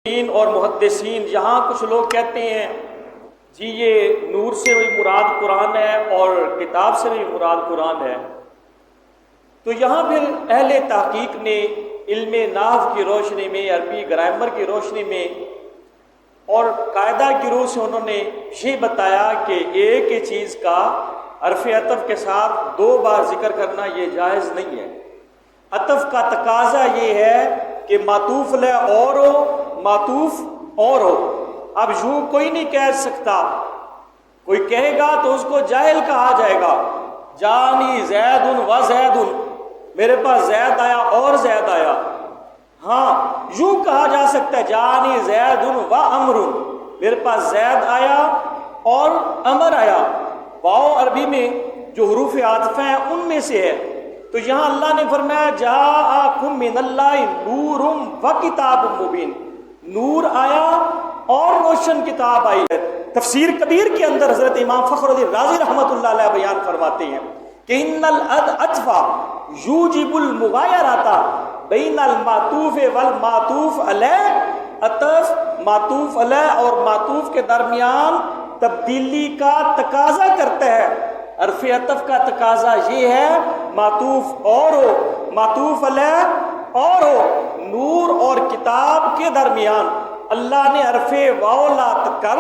اور محدثین یہاں کچھ لوگ کہتے ہیں جی یہ نور سے بھی مراد قرآن ہے اور کتاب سے بھی مراد قرآن ہے، تو یہاں پھر اہل تحقیق نے علم نحو کی روشنی میں، عربی گرامر کی روشنی میں اور قاعدہ کی روح سے انہوں نے یہ بتایا کہ ایک ہی چیز کا حرف عطف کے ساتھ دو بار ذکر کرنا یہ جائز نہیں ہے۔ عطف کا تقاضا یہ ہے کہ معطوف علیہ اور ہو، معطوف اور ہو۔ اب یوں کوئی نہیں کہہ سکتا، کوئی کہے گا تو اس کو جاہل کہا جائے گا۔ جانی زید و زید، میرے پاس زید آیا اور زید آیا۔ ہاں یوں کہا جا سکتا ہے جانی زید و امر، میرے پاس زید آیا اور امر آیا۔ واو عربی میں جو حروف عاطفہ ہیں ان میں سے ہے، تو یہاں اللہ نے فرمایا جاءکم من اللہ نور و کتاب مبین، نور آیا اور روشن کتاب آئی ہے۔ تفسیر کبیر کے اندر حضرت امام فخر الدین رازی رحمۃ اللہ علیہ بیان فرماتے ہیں کہ ان العطف یوجب المغایرۃ بین المعطوف والمعطوف علیہ، عطف معطوف علیہ اور معطوف کے درمیان تبدیلی کا تقاضا کرتا ہے۔ حرف عطف کا تقاضا یہ ہے معطوف اور ہو، معطوف علیہ اور ہو۔ نور اور کتاب کے درمیان اللہ نے حرف واو لات کر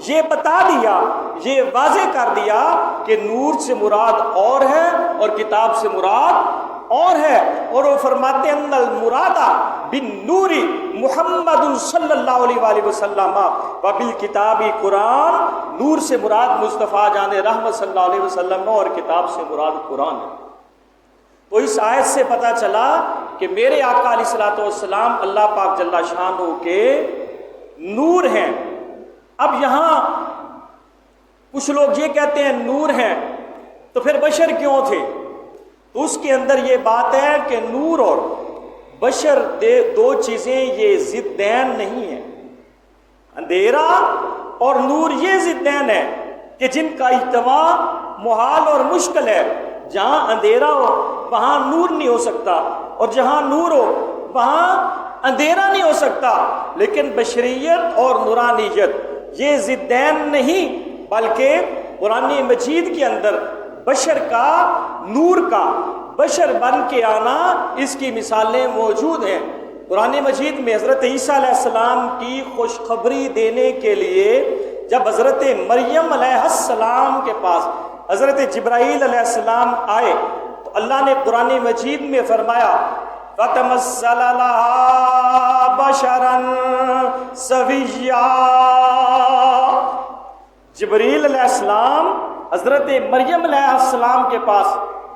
یہ بتا دیا، یہ واضح کر دیا کہ نور سے مراد اور ہے اور کتاب سے مراد اور ہے، اور وہ فرماتے ہیں ان المراد بالنور محمد صلی اللہ علیہ وآلہ وسلم و بالکتاب قرآن، نور سے مراد مصطفیٰ جان رحمت صلی اللہ علیہ وسلم اور کتاب سے مراد قرآن ہے۔ تو اس آیت سے پتہ چلا کہ میرے آقا علیہ الصلوۃ والسلام اللہ پاک جل شانہ کے نور ہیں۔ اب یہاں کچھ لوگ یہ کہتے ہیں نور ہیں تو پھر بشر کیوں تھے؟ تو اس کے اندر یہ بات ہے کہ نور اور بشر دو چیزیں یہ ضدین نہیں ہیں۔ اندھیرا اور نور یہ ضدین ہے کہ جن کا اجتماع محال اور مشکل ہے۔ جہاں اندھیرا ہو وہاں نور نہیں ہو سکتا، اور جہاں نور ہو وہاں اندھیرا نہیں ہو سکتا۔ لیکن بشریت اور نورانیت یہ ضدین نہیں، بلکہ قرآن مجید کے اندر بشر کا، نور کا بشر بن کے آنا، اس کی مثالیں موجود ہیں۔ قرآن مجید میں حضرت عیسیٰ علیہ السلام کی خوشخبری دینے کے لیے جب حضرت مریم علیہ السلام کے پاس حضرت جبرائیل علیہ السلام آئے تو اللہ نے قرآن مجید میں فرمایا فَتَمَثَّلَ لَهَا بَشَرًا سَوِيًّا۔ جبرائیل علیہ السلام حضرت مریم علیہ السلام کے پاس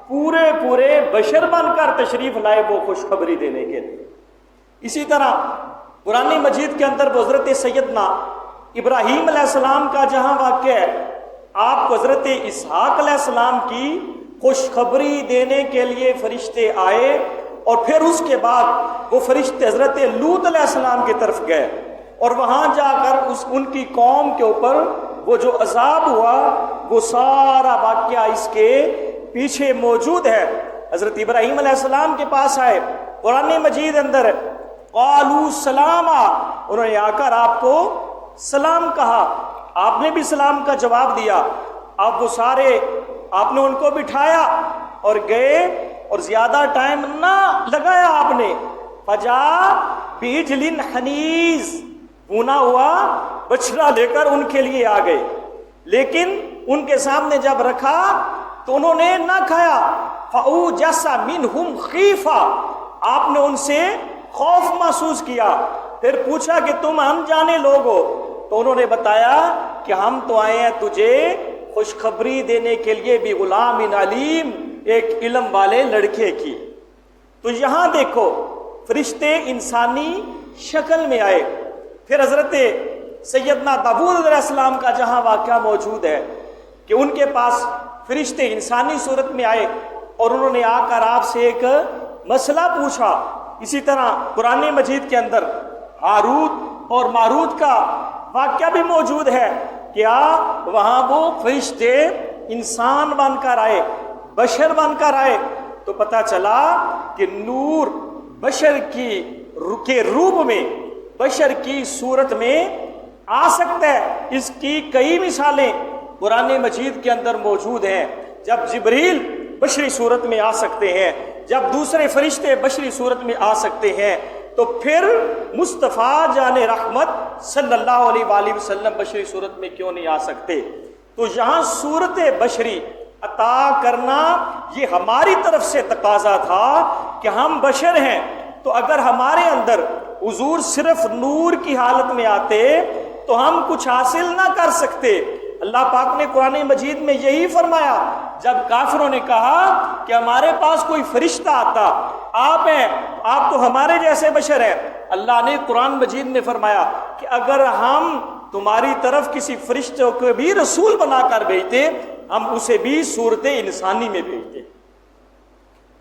پورے بشر بن کر تشریف لائے وہ خوشخبری دینے کے لیے۔ اسی طرح قرآن مجید کے اندر وہ حضرت سیدنا ابراہیم علیہ السلام کا جہاں واقع ہے، آپ کو حضرت اسحاق علیہ السلام کی خوشخبری دینے کے لیے فرشتے آئے، اور پھر اس کے بعد وہ فرشتے حضرت لوط علیہ السلام کی طرف گئے، اور وہاں جا کر ان کی قوم کے اوپر وہ جو عذاب ہوا وہ سارا واقعہ اس کے پیچھے موجود ہے۔ حضرت ابراہیم علیہ السلام کے پاس آئے، قرآن مجید اندر قالوا سلاما، انہوں نے آ کر آپ کو سلام کہا، آپ نے بھی سلام کا جواب دیا۔ اب وہ سارے آپ نے ان کو بٹھایا اور گئے، اور زیادہ ٹائم نہ لگایا آپ نے۔ فجا بعجل حنیذ، بھونا ہوا بچڑا لے کر ان کے لیے آ گئے، لیکن ان کے سامنے جب رکھا تو انہوں نے نہ کھایا۔ فَأَوْجَسَ مِنْهُمْ خِیفَةً، آپ نے ان سے خوف محسوس کیا۔ پھر پوچھا کہ تم انجانے لوگ ہو، تو انہوں نے بتایا کہ ہم تو آئے ہیں تجھے خوشخبری دینے کے لیے بھی غلام علیم، ایک علم والے لڑکے کی۔ تو یہاں دیکھو فرشتے انسانی شکل میں آئے۔ پھر حضرت سیدنا داؤد علیہ السلام کا جہاں واقعہ موجود ہے کہ ان کے پاس فرشتے انسانی صورت میں آئے اور انہوں نے آ کر آپ سے ایک مسئلہ پوچھا۔ اسی طرح قرآن مجید کے اندر ہاروت اور ماروت کا واقعہ بھی موجود ہے۔ کیا وہاں وہ فرشتے انسان بن کر آئے، بشر بن کر آئے؟ تو پتہ چلا کہ نور بشر کے روپ میں بشر کی صورت میں آ سکتا ہے۔ اس کی کئی مثالیں قرآن مجید کے اندر موجود ہیں۔ جب جبریل بشری صورت میں آ سکتے ہیں، جب دوسرے فرشتے بشری صورت میں آ سکتے ہیں، تو پھر مصطفیٰ جان رحمت صلی اللہ علیہ وآلہ وسلم بشری صورت میں کیوں نہیں آ سکتے؟ تو یہاں صورت بشری عطا کرنا یہ ہماری طرف سے تقاضا تھا کہ ہم بشر ہیں، تو اگر ہمارے اندر حضور صرف نور کی حالت میں آتے تو ہم کچھ حاصل نہ کر سکتے۔ اللہ پاک نے قرآن مجید میں یہی فرمایا جب کافروں نے کہا کہ ہمارے پاس کوئی فرشتہ آتا، آپ ہیں، آپ تو ہمارے جیسے بشر ہیں۔ اللہ نے قرآن مجید میں فرمایا کہ اگر ہم تمہاری طرف کسی فرشتے کو بھی رسول بنا کر بھیجتے، ہم اسے بھی صورت انسانی میں بھیجتے۔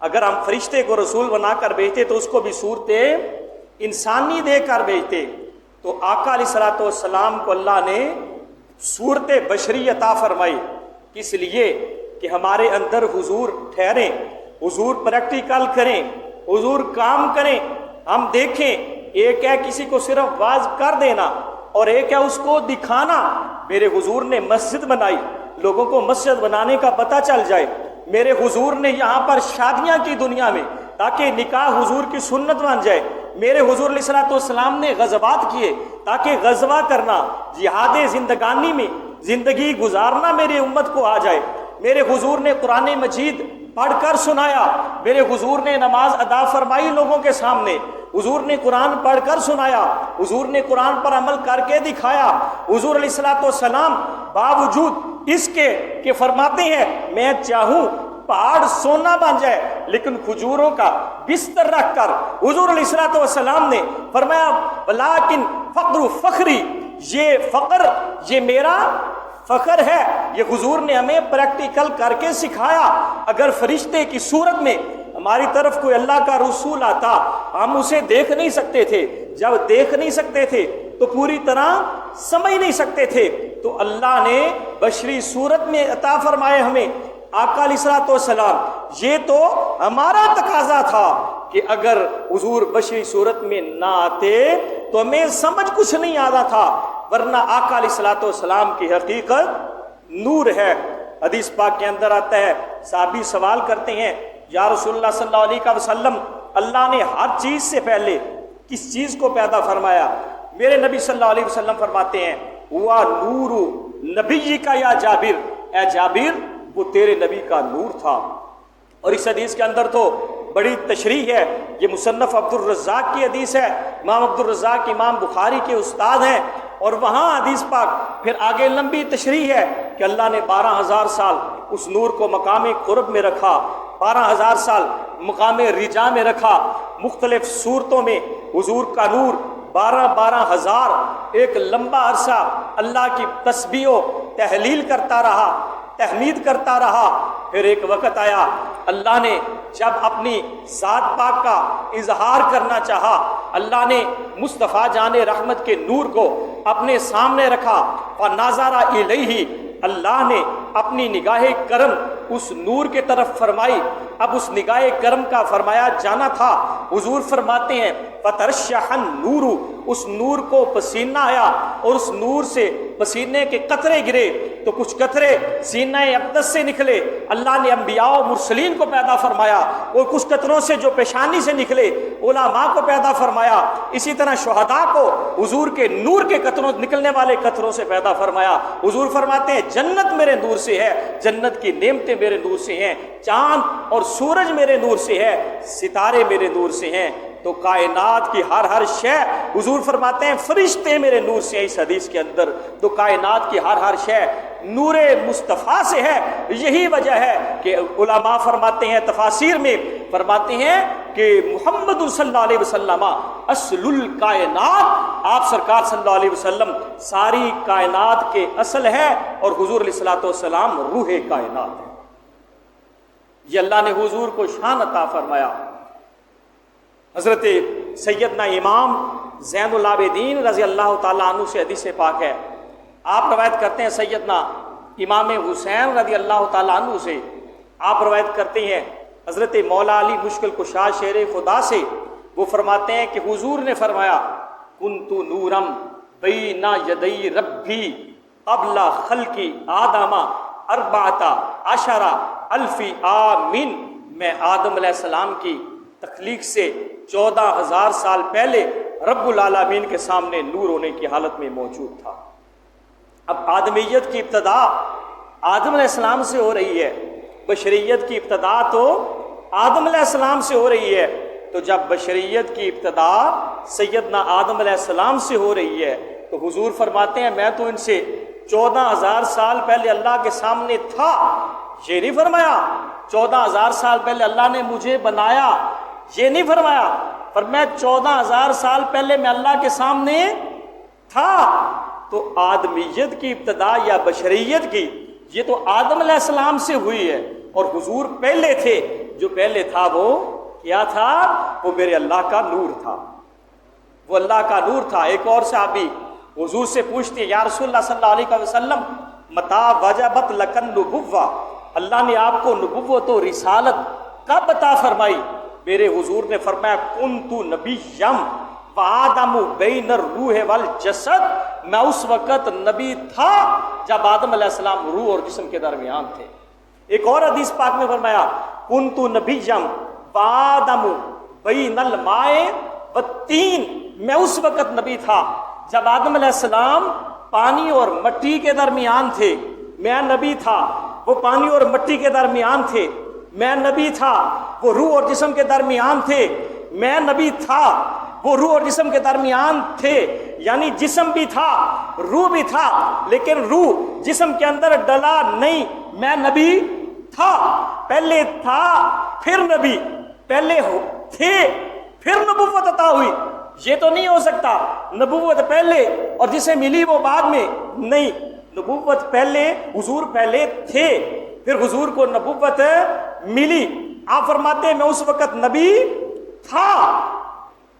اگر ہم فرشتے کو رسول بنا کر بھیجتے تو اس کو بھی صورت انسانی دے کر بھیجتے۔ تو آقا علیہ الصلوۃ والسلام کو اللہ نے صورت بشری عطا فرمائی، اس لیے کہ ہمارے اندر حضور ٹھہریں، حضور پریکٹیکل کریں، حضور کام کریں، ہم دیکھیں۔ ایک ہے کسی کو صرف واعظ کر دینا اور ایک ہے اس کو دکھانا۔ میرے حضور نے مسجد بنائی، لوگوں کو مسجد بنانے کا پتہ چل جائے۔ میرے حضور نے یہاں پر شادیاں کی دنیا میں تاکہ نکاح حضور کی سنت بن جائے۔ میرے حضور علیہ الصلوۃ والسلام نے غزوات کیے تاکہ غزوہ کرنا، جہاد زندگانی میں زندگی گزارنا میرے امت کو آ جائے۔ میرے حضور نے قرآن مجید پڑھ کر سنایا، میرے حضور نے نماز ادا فرمائی لوگوں کے سامنے، حضور نے قرآن پڑھ کر سنایا، حضور نے قرآن پر عمل کر کے دکھایا۔ حضور علیہ الصلوۃ والسلام باوجود اس کے کہ فرماتے ہیں میں چاہوں پہاڑ سونا بن جائے لیکن کھجوروں کا بستر رکھ کر، حضور علیہ الصلوۃ والسلام نے فرمایا ولیکن فقر فخری، یہ فقر یہ میرا فخر ہے۔ یہ حضور نے ہمیں پریکٹیکل کر کے سکھایا۔ اگر فرشتے کی صورت میں ہماری طرف کوئی اللہ کا رسول آتا، ہم اسے دیکھ نہیں سکتے تھے، جب دیکھ نہیں سکتے تھے تو پوری طرح سمجھ نہیں سکتے تھے، تو اللہ نے بشری صورت میں عطا فرمائے ہمیں آقا علیہ الصلوۃ والسلام۔ یہ تو ہمارا تقاضا تھا کہ اگر حضور بشری صورت میں نہ آتے تو ہمیں سمجھ کچھ نہیں آتا تھا، ورنہ آقا علیہ الصلوۃ والسلام کی حقیقت نور ہے۔ حدیث پاک کے اندر آتا ہے، صحابی سوال کرتے ہیں یا رسول اللہ صلی اللہ علیہ وسلم، اللہ نے ہر چیز سے پہلے کس چیز کو پیدا فرمایا؟ میرے نبی صلی اللہ علیہ وسلم فرماتے ہیں ہوا نور نبی کا یا جابر، اے جابر وہ تیرے نبی کا نور تھا۔ اور اس حدیث کے اندر تو بڑی تشریح ہے، یہ مصنف عبد الرزاق کی حدیث ہے، امام عبد الرزاق امام بخاری کے استاد ہیں، اور وہاں حدیث پاک پھر آگے لمبی تشریح ہے کہ اللہ نے 12,000 سال اس نور کو مقام قرب میں رکھا، 12,000 سال مقام رجا میں رکھا، مختلف صورتوں میں حضور کا نور 12,000 ایک لمبا عرصہ اللہ کی تسبیح و تحلیل کرتا رہا، تحمید کرتا رہا۔ پھر ایک وقت آیا اللہ نے جب اپنی ذات پاک کا اظہار کرنا چاہا، اللہ نے مصطفیٰ جان رحمت کے نور کو اپنے سامنے رکھا، فناظر الیہ، اللہ نے اپنی نگاہ کرم اس نور کے طرف فرمائی۔ اب اس نگاہ کرم کا فرمایا جانا تھا، حضور فرماتے ہیں فترشح النور، اس نور کو پسینہ آیا اور اس نور سے پسینے کے قطرے گرے، تو کچھ قطرے سینہ اقدس سے نکلے، اللہ نے انبیاء و مرسلین کو پیدا فرمایا، اور کچھ قطروں سے جو پیشانی سے نکلے علماء کو پیدا فرمایا، اسی طرح شہداء کو حضور کے نور کے قطروں نکلنے والے قطروں سے پیدا فرمایا۔ حضور فرماتے ہیں جنت میرے نور سے ہے، جنت کی نعمتیں میرے نور سے ہیں، چاند اور سورج میرے نور سے ہے، ستارے میرے نور سے ہیں، تو کائنات کی ہر شے، حضور فرماتے ہیں فرشتے میرے نور سے ہیں اس حدیث کے اندر، تو کائنات کی ہر شے نور مصطفیٰ سے ہے۔ یہی وجہ ہے کہ علماء فرماتے ہیں، تفاسیر میں فرماتے ہیں کہ محمد صلی اللہ علیہ وسلم اصل الکائنات، آپ سرکار صلی اللہ علیہ وسلم ساری کائنات کے اصل ہے، اور حضور علیہ الصلوۃ والسلام روح کائنات ہے۔ یہ اللہ نے حضور کو شان عطا فرمایا۔ حضرت سیدنا امام زین العابدین رضی اللہ تعالیٰ عنہ سے حدیث پاک ہے، آپ روایت کرتے ہیں سیدنا امام حسین رضی اللہ تعالیٰ عنہ سے، آپ روایت کرتے ہیں حضرت مولا علی مشکل کشا شیر خدا سے، وہ فرماتے ہیں کہ حضور نے فرمایا کنت نورم بین یدی ربی قبل خلق آدم 14 الف عام، میں آدم علیہ السلام کی تخلیق سے 14,000 سال پہلے رب العالمین کے سامنے نور ہونے کی حالت میں موجود تھا۔ اب آدمیت کی ابتدا آدم علیہ السلام سے ہو رہی ہے، بشریت کی ابتدا تو آدم علیہ السلام سے ہو رہی ہے، تو جب بشریت کی ابتدا سیدنا آدم علیہ السلام سے ہو رہی ہے تو حضور فرماتے ہیں میں تو ان سے 14,000 سال پہلے اللہ کے سامنے تھا۔ یہ نہیں فرمایا 14,000 سال پہلے اللہ نے مجھے بنایا، یہ نہیں فرمایا، پر میں 14,000 سال پہلے میں اللہ کے سامنے تھا۔ تو آدمیت کی ابتدا یا بشریت کی یہ تو آدم علیہ السلام سے ہوئی ہے، اور حضور پہلے تھے، جو پہلے تھا وہ کیا تھا؟ وہ میرے اللہ کا نور تھا، وہ اللہ کا نور تھا۔ ایک اور صحابی حضور سے پوچھتے ہیں یا رسول اللہ صلی اللہ علیہ وسلم متا وجبت لکن نبوہ، اللہ نے آپ کو نبوت و رسالت کب عطا فرمائی؟ میرے حضور نے فرمایا کنت نبیم وآدم بین الروح والجسد، میں اس وقت نبی تھا جب آدم علیہ السلام روح اور جسم کے درمیان تھے۔ ایک اور حدیث پاک میں فرمایا کنت نبیم وآدم بین الماء والطین، میں اس وقت نبی تھا جب آدم علیہ السلام پانی اور مٹی کے درمیان تھے، میں نبی تھا، وہ پانی اور مٹی کے درمیان تھے، میں نبی تھا، وہ روح اور جسم کے درمیان تھے، میں نبی تھا، وہ روح اور جسم کے درمیان تھے، یعنی جسم بھی تھا روح بھی تھا، لیکن روح جسم کے اندر ڈلا نہیں، میں نبی تھا، پہلے تھا پھر نبی، پہلے تھے پھر نبوت عطا ہوئی، یہ تو نہیں ہو سکتا نبوت پہلے اور جسے ملی وہ بعد میں، نہیں، نبوت پہلے، حضور پہلے تھے پھر حضور کو نبوت ملی۔ آپ فرماتے ہیں میں اس وقت نبی تھا۔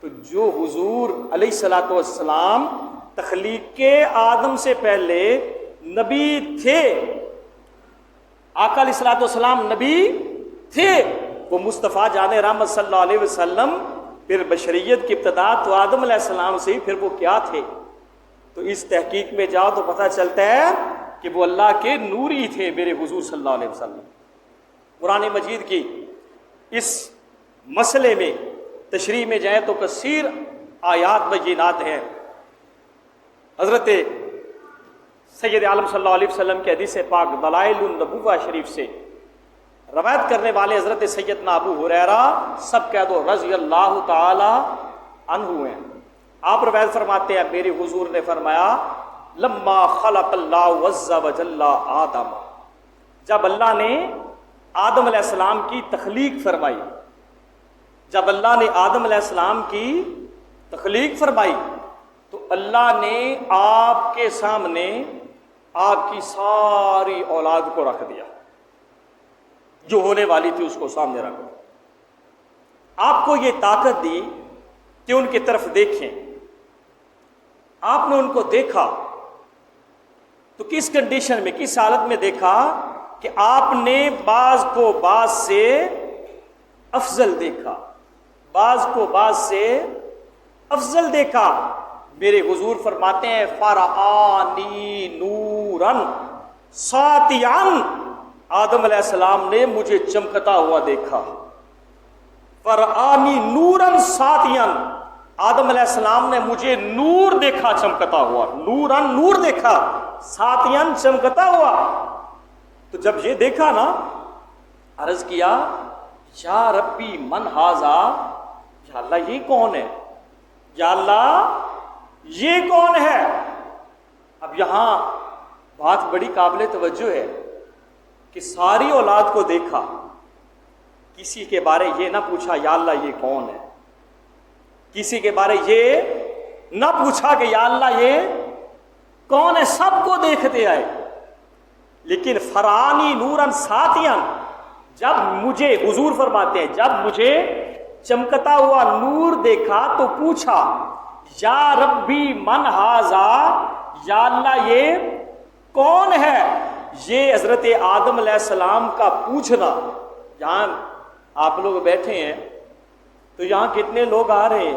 تو جو حضور علیہ الصلوۃ والسلام تخلیق کے آدم سے پہلے نبی تھے، آقا علیہ الصلوۃ والسلام نبی تھے، وہ مصطفیٰ جان رحمت صلی اللہ علیہ وسلم پھر بشریت کی ابتدا تو آدم علیہ السلام سے ہی، پھر وہ کیا تھے؟ تو اس تحقیق میں جاؤ تو پتہ چلتا ہے کہ وہ اللہ کے نور ہی تھے میرے حضور صلی اللہ علیہ وسلم۔ قرآن مجید کی اس مسئلے میں تشریح میں جائیں تو کثیر آیات بینات ہیں۔ حضرت سید عالم صلی اللہ علیہ وسلم کے حدیث پاک دلائل النبوہ شریف سے روایت کرنے والے حضرت سیدنا ابو ہریرہ سب کہہ دو رضی اللہ تعالی عنہ ہیں۔ آپ روایت فرماتے ہیں میرے حضور نے فرمایا لما خلق اللہ عز وجل آدم، جب اللہ نے آدم علیہ السلام کی تخلیق فرمائی، جب اللہ نے آدم علیہ السلام کی تخلیق فرمائی تو اللہ نے آپ کے سامنے آپ کی ساری اولاد کو رکھ دیا، جو ہونے والی تھی اس کو سامنے رکھ دیا، آپ کو یہ طاقت دی کہ ان کی طرف دیکھیں۔ آپ نے ان کو دیکھا تو کس کنڈیشن میں، کس حالت میں دیکھا کہ آپ نے بعض کو بعض سے افضل دیکھا، بعض کو بعض سے افضل دیکھا۔ میرے حضور فرماتے ہیں فرعانی نورن ساتیان، آدم علیہ السلام نے مجھے چمکتا ہوا دیکھا۔ فرعانی نورن ساتیان، آدم علیہ السلام نے مجھے نور دیکھا چمکتا ہوا، نورن نور دیکھا، ساتیان چمکتا ہوا۔ تو جب یہ دیکھا نا، عرض کیا یا ربی من ھذا، یا اللہ یہ کون ہے، یا اللہ یہ کون ہے۔ اب یہاں بات بڑی قابل توجہ ہے کہ ساری اولاد کو دیکھا، کسی کے بارے یہ نہ پوچھا یا اللہ یہ کون ہے، کسی کے بارے یہ نہ پوچھا کہ یا اللہ یہ کون ہے، سب کو دیکھتے آئے۔ لیکن فرانی نورن ساتیان، جب مجھے حضور فرماتے ہیں جب مجھے چمکتا ہوا نور دیکھا تو پوچھا یا ربی من ھذا، یا اللہ یہ کون ہے۔ یہ حضرت آدم علیہ السلام کا پوچھنا، یہاں آپ لوگ بیٹھے ہیں تو یہاں کتنے لوگ آ رہے ہیں،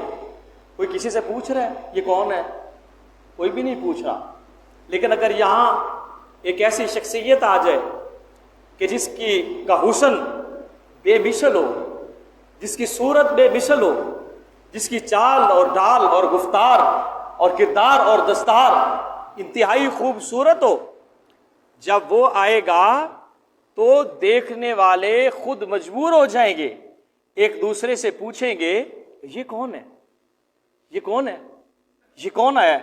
کوئی کسی سے پوچھ رہا ہے یہ کون ہے؟ کوئی بھی نہیں پوچھ رہا. لیکن اگر یہاں ایک ایسی شخصیت آ جائے کہ جس کا حسن بے مثل ہو، جس کی صورت بے مثل ہو، جس کی چال اور ڈال اور گفتار اور کردار اور دستار انتہائی خوبصورت ہو، جب وہ آئے گا تو دیکھنے والے خود مجبور ہو جائیں گے، ایک دوسرے سے پوچھیں گے یہ کون ہے، یہ کون ہے، یہ کون آیا ہے؟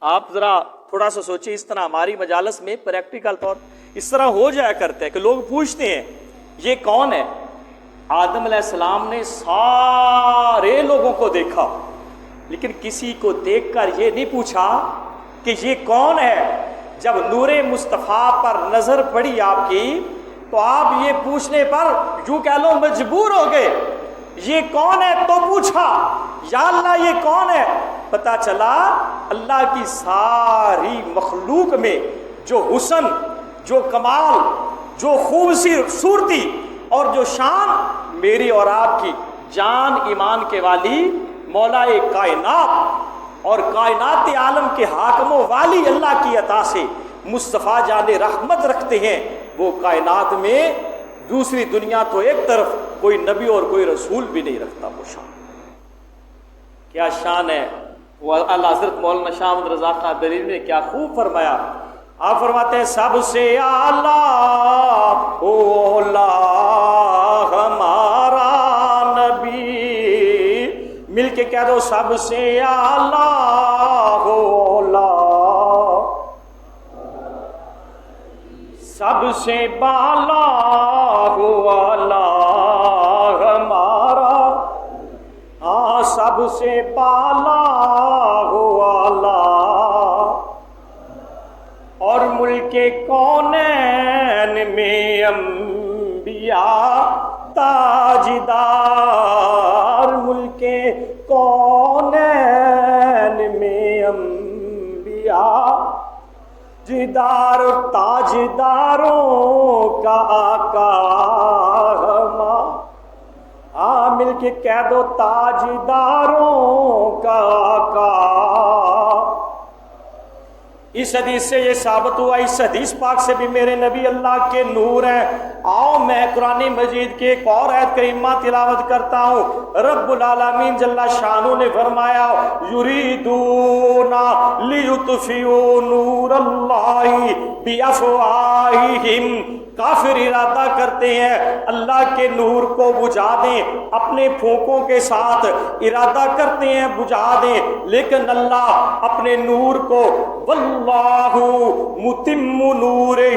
آپ ذرا تھوڑا سا سوچیں، اس طرح ہماری مجالس میں پریکٹیکل طور اس طرح ہو جایا کرتا ہے کہ لوگ پوچھتے ہیں یہ کون ہے. آدم علیہ السلام نے سارے لوگوں کو دیکھا، لیکن کسی کو دیکھ کر یہ نہیں پوچھا کہ یہ کون ہے. جب نور مصطفیٰ پر نظر پڑی آپ کی تو آپ یہ پوچھنے پر یوں کہہ لو مجبور ہو گئے، یہ کون ہے؟ تو پوچھا یا اللہ یہ کون ہے؟ پتہ چلا اللہ کی ساری مخلوق میں جو حسن، جو کمال، جو خوبصورتی اور جو شان میری اور آپ کی جان ایمان کے والی مولا کائنات اور کائنات عالم کے حاکم و والی اللہ کی عطا سے مصطفیٰ جان رحمت رکھتے ہیں. وہ کائنات میں دوسری دنیا تو ایک طرف کوئی نبی اور کوئی رسول بھی نہیں رکھتا. وہ شان کیا شان ہے. وہ اللہ حضرت مولانا شاہ احمد رضا خان بریلوی نے کیا خوب فرمایا. آپ فرماتے ہیں سب سے اعلیٰ اولا ہمارا نبی، مل کے کہہ دو سب سے اعلیٰ اولا، سب سے بالا والا ہمارا، ہاں سب سے بالا والا، اور ملک کونین میں انبیاء تاجدار، ملک کونین میں انبیاء جدار، تاجداروں کا آقا ہاں مل کے کہہ دو تاجداروں کا آقا. اس حدیث سے یہ ثابت ہوا، اس حدیث پاک سے بھی میرے نبی اللہ کے نور ہیں. آؤ میں قرآن مجید کے ایک اور آیت کریمہ تلاوت کرتا ہوں. رب العالمین جل شانہ نے فرمایا یریدون لیطفئوا نور اللہ بافواہہم، کافر ارادہ کرتے ہیں اللہ کے نور کو بجھا دیں، اپنے پھونکوں کے ساتھ ارادہ کرتے ہیں بجھا دیں، لیکن اللہ اپنے نور کو واللہ متم نورہ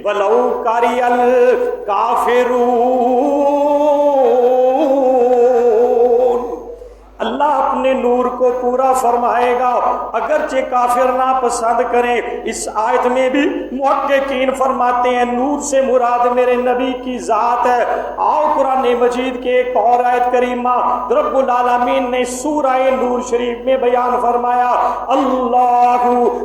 ولو کری الکافرون، اللہ اپنے نور کو پورا فرمائے گا اگرچہ کافر ناپسند کریں. اس آیت میں بھی محققین فرماتے ہیں نور سے مراد میرے نبی کی ذات ہے. آؤ قرآن مجید کے ایک اور آیت کریمہ رب العالمین نے سورہ نور شریف میں بیان فرمایا اللہ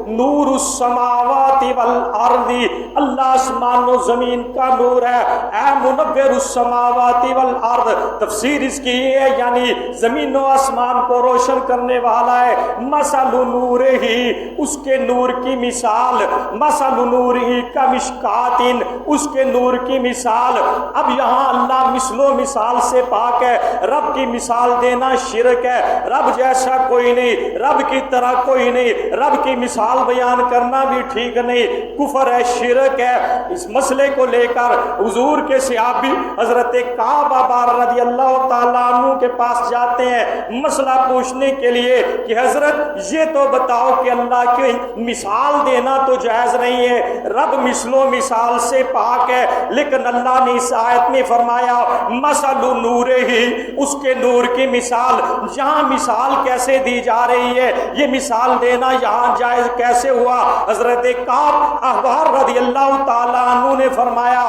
نور السماوات والارض، اللہ آسمان و زمین کا نور ہے. اے منور السماوات والارض، تفسیر اس کی یہ ہے یعنی زمین و آسمان کو روشن کرنے والا ہے. مثل نور ہی، اس کے نور کی مثال، مثل نور ہی کا مشکات، اس کے نور کی مثال. اب یہاں اللہ مثل و مثال سے پاک ہے، رب کی مثال دینا شرک ہے. رب جیسا کوئی نہیں، رب کی طرح کوئی نہیں، رب کی مثال بیان کرنا بھی ٹھیک نہیں، کفر ہے، شرک ہے. اس مسئلے کو لے کر حضور کے صحابی حضرت کعب بار رضی اللہ تعالیٰ عنہ کے پاس جاتے ہیں مسئلہ پوچھنے کے لیے کہ حضرت یہ تو بتاؤ کہ اللہ کی مثال دینا تو جائز نہیں ہے، رب مثل و مثال سے پاک ہے، لیکن اللہ نے اس آیت میں فرمایا مثل نور ہی، اس کے نور کی مثال. یہاں مثال کیسے دی جا رہی ہے؟ یہ مثال دینا یہاں جائز کیسے ہوا؟ حضرت کعب احبار رضی اللہ تعالیٰ عنہ نے فرمایا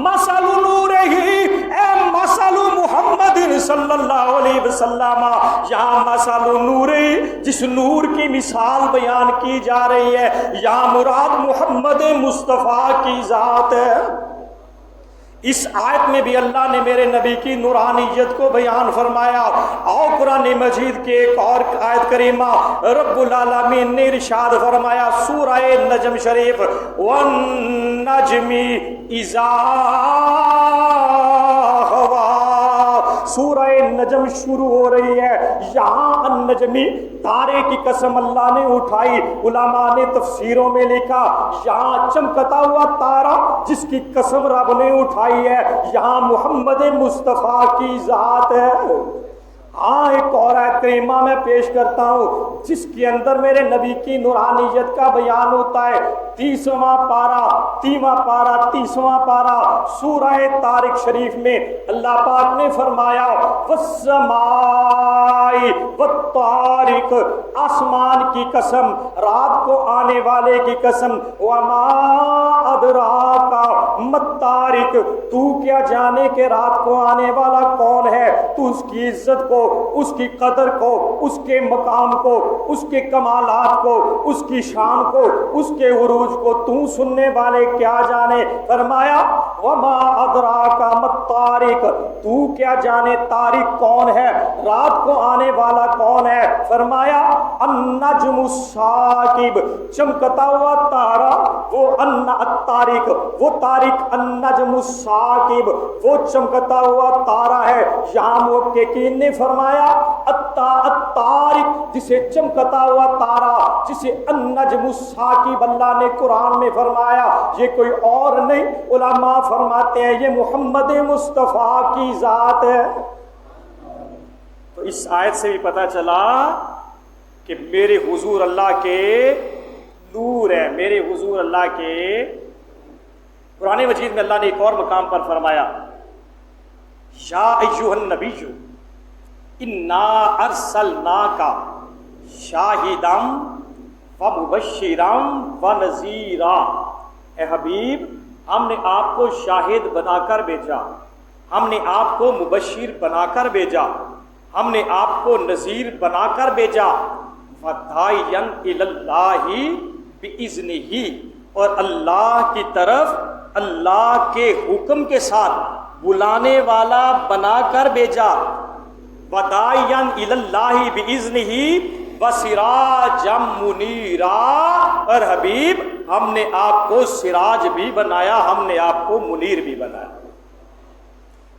مثل نور ہی اے مثل محمد صلی اللہ علیہ وسلم، یہاں مثل نور جس نور کی مثال بیان کی جا رہی ہے یہاں مراد محمد مصطفیٰ کی ذات ہے. اس آیت میں بھی اللہ نے میرے نبی کی نورانیت کو بیان فرمایا. اور قرآن مجید کے ایک اور آیت کریمہ رب العالمین نے ارشاد فرمایا سورہ نجم شریف والنجم اذا ہوا. سورہ نجم شروع ہو رہی ہے, یہاں النجمی تارے کی قسم اللہ نے اٹھائی. علماء نے تفسیروں میں لکھا یہاں چمکتا ہوا تارا جس کی قسم رب نے اٹھائی ہے, یہاں محمد مصطفیٰ کی ذات ہے. ہاں ایک اور آیت کریمہ میں پیش کرتا ہوں جس کے اندر میرے نبی کی نورانیت کا بیان ہوتا ہے. 30واں پارہ سورہ طارق شریف میں اللہ پاک نے فرمایا والسماء والطارق, آسمان کی قسم, رات کو آنے والے کی قسم, وما ادراک مطارق, تو کیا جانے کہ رات کو آنے والا کون ہے, تو اس کی عزت کو, اس کی قدر کو, اس کے مقام کو, اس کے کمالات کو, اس کی شان کو, اس کے عروج کو تو سننے والے کیا جانے. فرمایا وما ادراک مطارق, تو کیا جانے طارق کون ہے, رات کو آنے والا کون ہے. فرمایا النجم الثاقب, چمکتا ہوا تارا وہ الطارق, وہ طارق النجم الثاقب, وہ چمکتا ہوا تارا ہے. یہاں محققین نے فرمایا الطارق جسے چمکتا ہوا تارا, جسے النجم الثاقب اللہ نے قرآن میں فرمایا یہ کوئی اور نہیں, علماء فرماتے ہیں یہ محمد مصطفیٰ کی ذات ہے. تو اس آیت سے بھی پتہ چلا کہ میرے حضور اللہ کے نور ہے, میرے حضور اللہ کے. قرآن مجید میں اللہ نے ایک اور مقام پر فرمایا یا ایھا النبی انا ارسلناک شاہدا ومبشرا ونذیرا. اے حبیب ہم نے آپ کو شاہد بنا کر بھیجا, ہم نے آپ کو مبشر بنا کر بھیجا, ہم نے آپ کو نذیر بنا کر بھیجا. وداعیا الی اللہ باذنہ, اور اللہ کی طرف اللہ کے حکم کے ساتھ بلانے والا بنا کر بھیجا. وداعیا الی اللہ باذنہ وسراجا منیرا, اور حبیب ہم نے آپ کو سراج بھی بنایا, ہم نے آپ کو منیر بھی بنایا.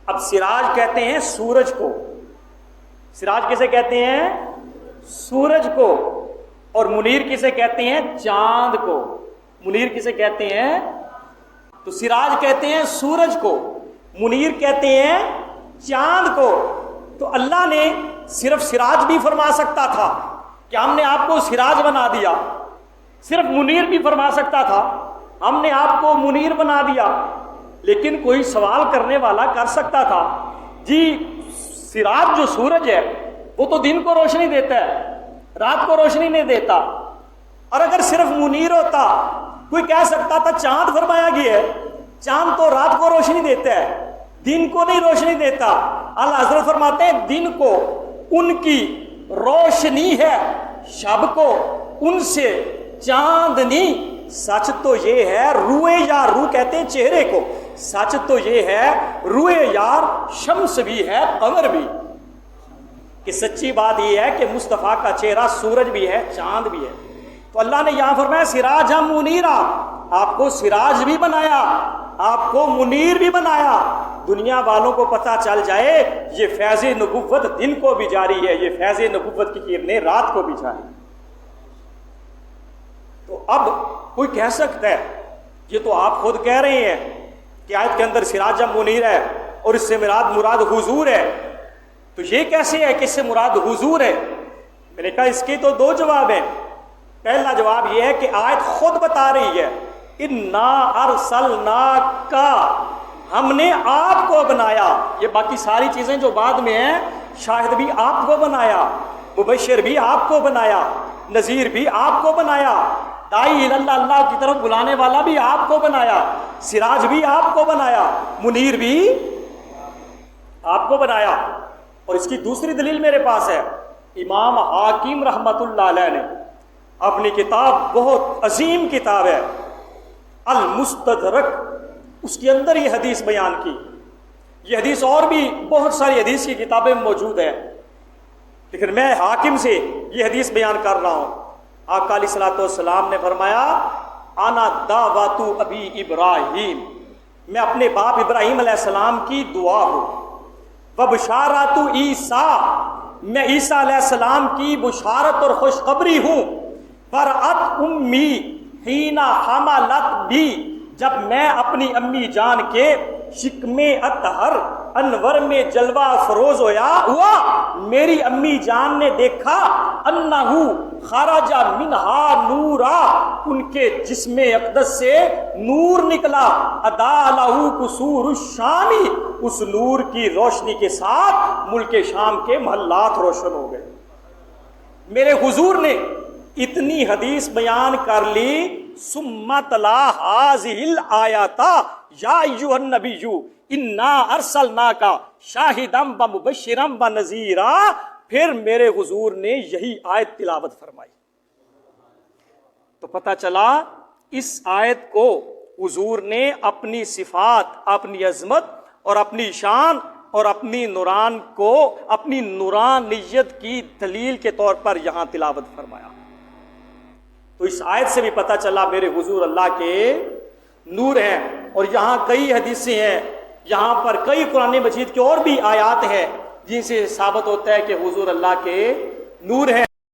اب سراج کہتے ہیں سورج کو, سراج کسے کہتے ہیں, سورج کو, اور منیر کسے کہتے ہیں, چاند کو. منیر کسے کہتے ہیں, تو سراج کہتے ہیں سورج کو, منیر کہتے ہیں چاند کو. تو اللہ نے صرف سراج بھی فرما سکتا تھا کہ ہم نے آپ کو سراج بنا دیا, صرف منیر بھی فرما سکتا تھا ہم نے آپ کو منیر بنا دیا. لیکن کوئی سوال کرنے والا کر سکتا تھا جی سراج جو سورج ہے وہ تو دن کو روشنی دیتا ہے, رات کو روشنی نہیں دیتا. اور اگر صرف منیر ہوتا, کوئی کہہ سکتا تھا چاند فرمایا گیا ہے, چاند تو رات کو روشنی دیتا ہے, دن کو نہیں روشنی دیتا. اللہ حضرت فرماتے ہیں دن کو ان کی روشنی ہے, شب کو ان سے چاندنی. سچ تو یہ ہے روئے یار, روح کہتے ہیں چہرے کو, سچ تو یہ ہے روئے یار شمس بھی ہے قمر بھی. کہ سچی بات یہ ہے کہ مصطفیٰ کا چہرہ سورج بھی ہے چاند بھی ہے. تو اللہ نے یہاں فرمایا سراجا منیرا, آپ کو سراج بھی بنایا, آپ کو منیر بھی بنایا. دنیا والوں کو پتہ چل جائے یہ فیض نبوت دن کو بھی جاری ہے, یہ فیض نبوت کی کرنیں رات کو بھی جاری. تو اب کوئی کہہ سکتا ہے یہ تو آپ خود کہہ رہے ہیں کہ آیت کے اندر سراجا منیر ہے اور اس سے مراد حضور ہے, تو یہ کیسے ہے کہ اس سے مراد حضور ہے؟ میں نے کہا اس کے تو دو جواب ہیں. پہلا جواب یہ ہے کہ آیت خود بتا رہی ہے انا ارسلناک, ہم نے آپ کو بنایا. یہ باقی ساری چیزیں جو بعد میں ہیں, شاہد بھی آپ کو بنایا, مبشر بھی آپ کو بنایا, نذیر بھی آپ کو بنایا, داعی اللہ اللہ کی طرف بلانے والا بھی آپ کو بنایا, سراج بھی آپ کو بنایا, منیر بھی آپ کو بنایا. اور اس کی دوسری دلیل میرے پاس ہے, امام حاکم رحمت اللہ علیہ نے اپنی کتاب, بہت عظیم کتاب ہے المستدرک اس کے اندر یہ حدیث بیان کی. یہ حدیث اور بھی بہت ساری حدیث کی کتابیں موجود ہیں، لیکن میں حاکم سے یہ حدیث بیان کر رہا ہوں. آقا علیہ الصلوۃ والسلام نے فرمایا انا دعوت ابی ابراہیم، میں اپنے باپ ابراہیم علیہ السلام کی دعا ہوں. وبشارات عیسیٰ، میں عیسیٰ علیہ السلام کی بشارت اور خوشخبری ہوں. برأت امی حین حملت بی، جب میں اپنی امی جان کے شکم اطہر انور میں جلوہ افروز ہوا، میری امی جان نے دیکھا انہو خرج منہا نورا، ان کے جسم اقدس سے نور نکلا. ادا لہو قصور الشامی، اس نور کی روشنی کے ساتھ ملک شام کے محلات روشن ہو گئے. میرے حضور نے اتنی حدیث بیان کر لی. ثم تلا ہذہ الآیات یا ایھا النبی انا ارسلناک شاہدا ومبشرا ونذیرا، پھر میرے حضور نے یہی آیت تلاوت فرمائی. تو پتہ چلا اس آیت کو حضور نے اپنی صفات، اپنی عظمت اور اپنی شان اور اپنی نوران کو، اپنی نورانیت کی دلیل کے طور پر یہاں تلاوت فرمایا. تو اس آیت سے بھی پتہ چلا میرے حضور اللہ کے نور ہیں. اور یہاں کئی حدیثیں ہیں، یہاں پر کئی قرآن مجید کے اور بھی آیات ہیں جن سے ثابت ہوتا ہے کہ حضور اللہ کے نور ہیں.